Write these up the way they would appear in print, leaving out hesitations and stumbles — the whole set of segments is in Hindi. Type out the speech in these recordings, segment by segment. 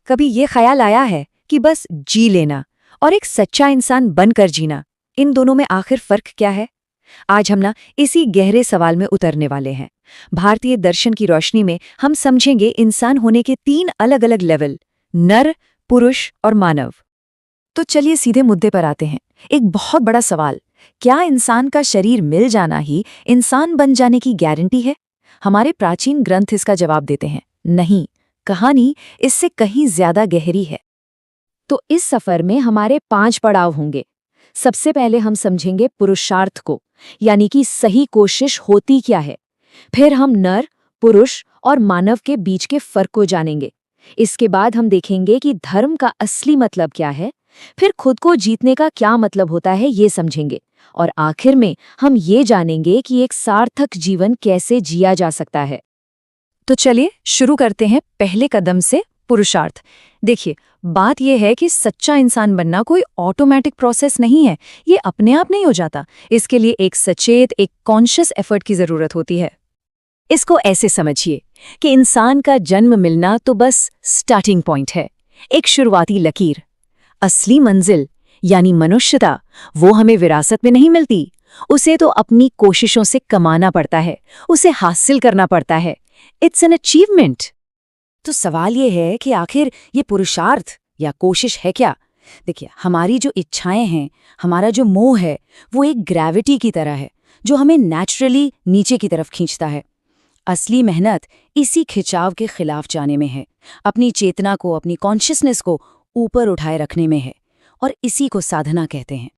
कभी ये ख्याल आया है कि बस जी लेना और एक सच्चा इंसान बनकर जीना, इन दोनों में आखिर फर्क क्या है? आज हम इसी गहरे सवाल में उतरने वाले हैं। भारतीय दर्शन की रोशनी में हम समझेंगे इंसान होने के 3 अलग-अलग लेवल, नर, पुरुष और मानव। तो चलिए सीधे मुद्दे पर आते हैं। एक बहुत बड़ा सवाल, क्या इंसान का शरीर मिल जाना ही इंसान बन जाने की गारंटी है? हमारे प्राचीन ग्रंथ इसका जवाब देते हैं, नहीं, कहानी इससे कहीं ज्यादा गहरी है। तो इस सफर में हमारे 5 पड़ाव होंगे। सबसे पहले हम समझेंगे पुरुषार्थ को, यानी कि सही कोशिश होती क्या है। फिर हम नर, पुरुष और मानव के बीच के फर्क को जानेंगे। इसके बाद हम देखेंगे कि धर्म का असली मतलब क्या है। फिर खुद को जीतने का क्या मतलब होता है ये समझेंगे। और आखिर में हम ये जानेंगे कि एक सार्थक जीवन कैसे जिया जा सकता है। तो चलिए शुरू करते हैं पहले कदम से, पुरुषार्थ। देखिए, बात यह है कि सच्चा इंसान बनना कोई ऑटोमेटिक प्रोसेस नहीं है। ये अपने आप नहीं हो जाता। इसके लिए एक सचेत, एक कॉन्शियस एफर्ट की जरूरत होती है। इसको ऐसे समझिए कि इंसान का जन्म मिलना तो बस स्टार्टिंग पॉइंट है, एक शुरुआती लकीर। असली मंजिल यानी मनुष्यता, वो हमें विरासत में नहीं मिलती। उसे तो अपनी कोशिशों से कमाना पड़ता है, उसे हासिल करना पड़ता है। It's an achievement. तो सवाल ये है कि आखिर ये पुरुषार्थ या कोशिश है क्या? देखिए, हमारी जो इच्छाएं हैं, हमारा जो मोह है, वो एक ग्रेविटी की तरह है जो हमें नेचुरली नीचे की तरफ खींचता है। असली मेहनत इसी खिंचाव के खिलाफ जाने में है, अपनी चेतना को, अपनी कॉन्शियसनेस को ऊपर उठाए रखने में है, और इसी को साधना कहते हैं।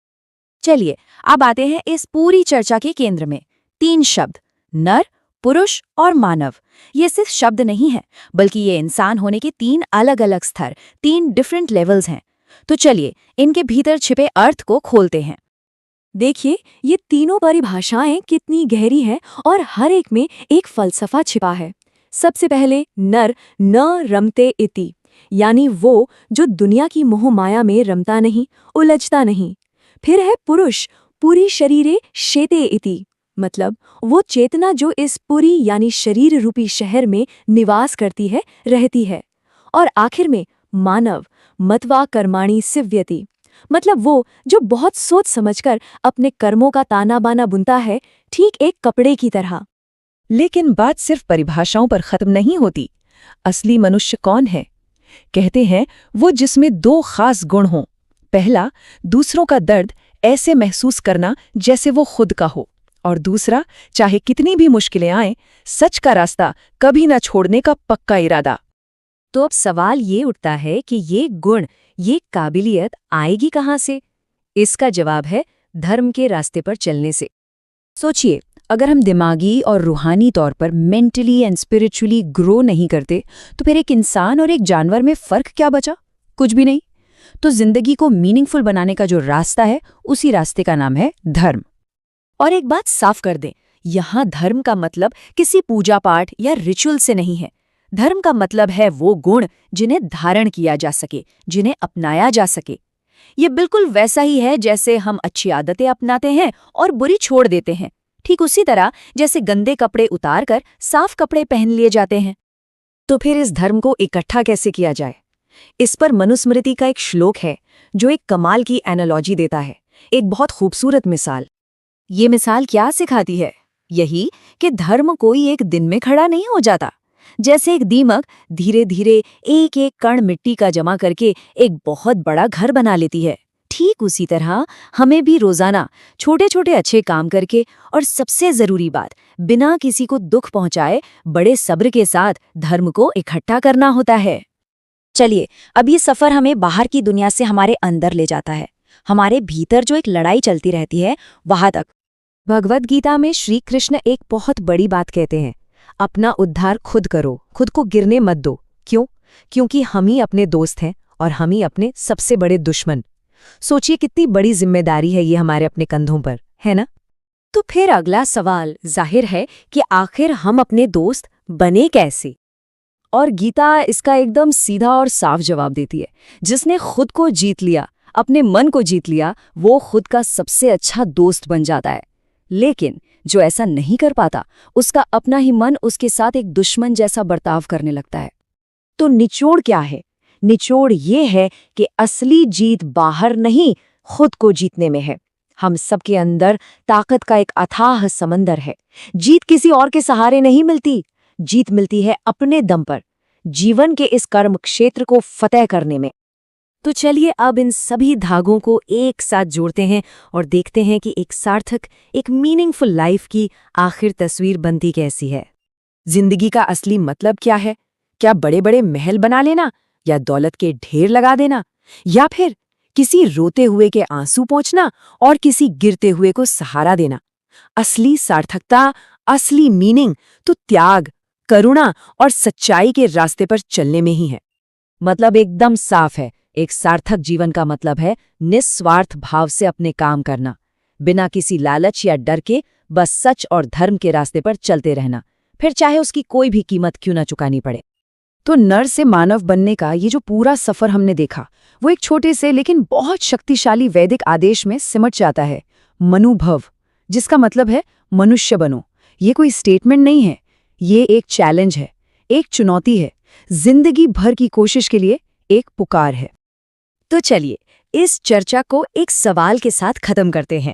चलिए अब आते हैं इस पूरी चर्चा के केंद्र में। 3 शब्द, नर, पुरुष और मानव। ये सिर्फ शब्द नहीं है, बल्कि ये इंसान होने के 3 अलग-अलग स्तर, 3 डिफरेंट लेवल्स हैं। तो चलिए इनके भीतर छिपे अर्थ को खोलते हैं। देखिए, ये तीनों परिभाषाएं कितनी गहरी हैं और हर एक में एक फलसफा छिपा है। सबसे पहले नर, न रमते इति, यानी वो जो दुनिया की मोह माया में रमता नहीं, उलझता नहीं। फिर है पुरुष, पूरी शरीरे शेते इति, मतलब वो चेतना जो इस पुरी यानी शरीर रूपी शहर में निवास करती है, रहती है। और आखिर में मानव, मत्वा कर्माणि सिव्यति, मतलब वो जो बहुत सोच समझकर अपने कर्मों का ताना बाना बुनता है, ठीक एक कपड़े की तरह। लेकिन बात सिर्फ परिभाषाओं पर खत्म नहीं होती। असली मनुष्य कौन है? कहते हैं वो जिसमें 2 खास गुण हों। पहला, दूसरों का दर्द ऐसे महसूस करना जैसे वो खुद का हो, और दूसरा, चाहे कितनी भी मुश्किलें आएं, सच का रास्ता कभी न छोड़ने का पक्का इरादा। तो अब सवाल ये उठता है कि ये गुण, ये काबिलियत आएगी कहाँ से? इसका जवाब है धर्म के रास्ते पर चलने से। सोचिए, अगर हम दिमागी और रूहानी तौर पर मेंटली एंड स्पिरिचुअली ग्रो नहीं करते, तो फिर एक इंसान और एक जानवर में फर्क क्या बचा? कुछ भी नहीं। तो जिंदगी को मीनिंगफुल बनाने का जो रास्ता है, उसी रास्ते का नाम है धर्म। और एक बात साफ कर दें, यहाँ धर्म का मतलब किसी पूजा पाठ या रिचुअल से नहीं है। धर्म का मतलब है वो गुण जिन्हें धारण किया जा सके, जिन्हें अपनाया जा सके। ये बिल्कुल वैसा ही है जैसे हम अच्छी आदतें अपनाते हैं और बुरी छोड़ देते हैं। ठीक उसी तरह जैसे गंदे कपड़े उतारकर साफ कपड़े पहन लिए जाते हैं। तो फिर इस धर्म को इकट्ठा कैसे किया जाए? इस पर मनुस्मृति का एक श्लोक है जो एक कमाल की एनालॉजी देता है, एक बहुत खूबसूरत मिसाल। ये मिसाल क्या सिखाती है? यही कि धर्म कोई एक दिन में खड़ा नहीं हो जाता। जैसे एक दीमक धीरे धीरे एक एक कण मिट्टी का जमा करके एक बहुत बड़ा घर बना लेती है, ठीक उसी तरह हमें भी रोजाना छोटे छोटे अच्छे काम करके, और सबसे जरूरी बात, बिना किसी को दुख पहुंचाए, बड़े सब्र के साथ धर्म को इकट्ठा करना होता है। चलिए, अब ये सफर हमें बाहर की दुनिया से हमारे अंदर ले जाता है, हमारे भीतर जो एक लड़ाई चलती रहती है, वहां तक। भगवद गीता में श्री कृष्ण एक बहुत बड़ी बात कहते हैं, अपना उद्धार खुद करो, खुद को गिरने मत दो। क्यों? क्योंकि हम ही अपने दोस्त हैं और हम ही अपने सबसे बड़े दुश्मन। सोचिए कितनी बड़ी जिम्मेदारी है ये हमारे अपने कंधों पर, है ना? तो फिर अगला सवाल जाहिर है कि आखिर हम अपने दोस्त बने कैसे? और गीता इसका एकदम सीधा और साफ जवाब देती है, जिसने खुद को जीत लिया, अपने मन को जीत लिया, वो खुद का सबसे अच्छा दोस्त बन जाता है। लेकिन जो ऐसा नहीं कर पाता, उसका अपना ही मन उसके साथ एक दुश्मन जैसा बर्ताव करने लगता है। तो निचोड़ क्या है? निचोड़ ये है कि असली जीत बाहर नहीं, खुद को जीतने में है। हम सबके अंदर ताकत का एक अथाह समंदर है। जीत किसी और के सहारे नहीं मिलती, जीत मिलती है अपने दम पर, जीवन के इस कर्म क्षेत्र को फतेह करने में। तो चलिए अब इन सभी धागों को एक साथ जोड़ते हैं और देखते हैं कि एक सार्थक, एक मीनिंगफुल लाइफ की आखिर तस्वीर बनती कैसी है। जिंदगी का असली मतलब क्या है? क्या बड़े बड़े महल बना लेना, या दौलत के ढेर लगा देना, या फिर किसी रोते हुए के आंसू पोंछना और किसी गिरते हुए को सहारा देना? असली सार्थकता, असली मीनिंग तो त्याग, करुणा और सच्चाई के रास्ते पर चलने में ही है। मतलब एकदम साफ है, एक सार्थक जीवन का मतलब है निस्वार्थ भाव से अपने काम करना, बिना किसी लालच या डर के, बस सच और धर्म के रास्ते पर चलते रहना, फिर चाहे उसकी कोई भी कीमत क्यों ना चुकानी पड़े। तो नर से मानव बनने का ये जो पूरा सफर हमने देखा, वो एक छोटे से लेकिन बहुत शक्तिशाली वैदिक आदेश में सिमट जाता है, मनुभव, जिसका मतलब है मनुष्य बनो। ये कोई स्टेटमेंट नहीं है, ये एक चैलेंज है, एक चुनौती है, जिंदगी भर की कोशिश के लिए एक पुकार है। तो चलिए इस चर्चा को एक सवाल के साथ खत्म करते हैं।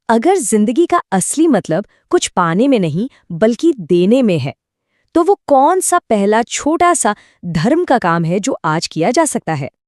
अगर जिंदगी का असली मतलब कुछ पाने में नहीं बल्कि देने में है, तो वो कौन सा पहला छोटा सा धर्म का काम है जो आज किया जा सकता है?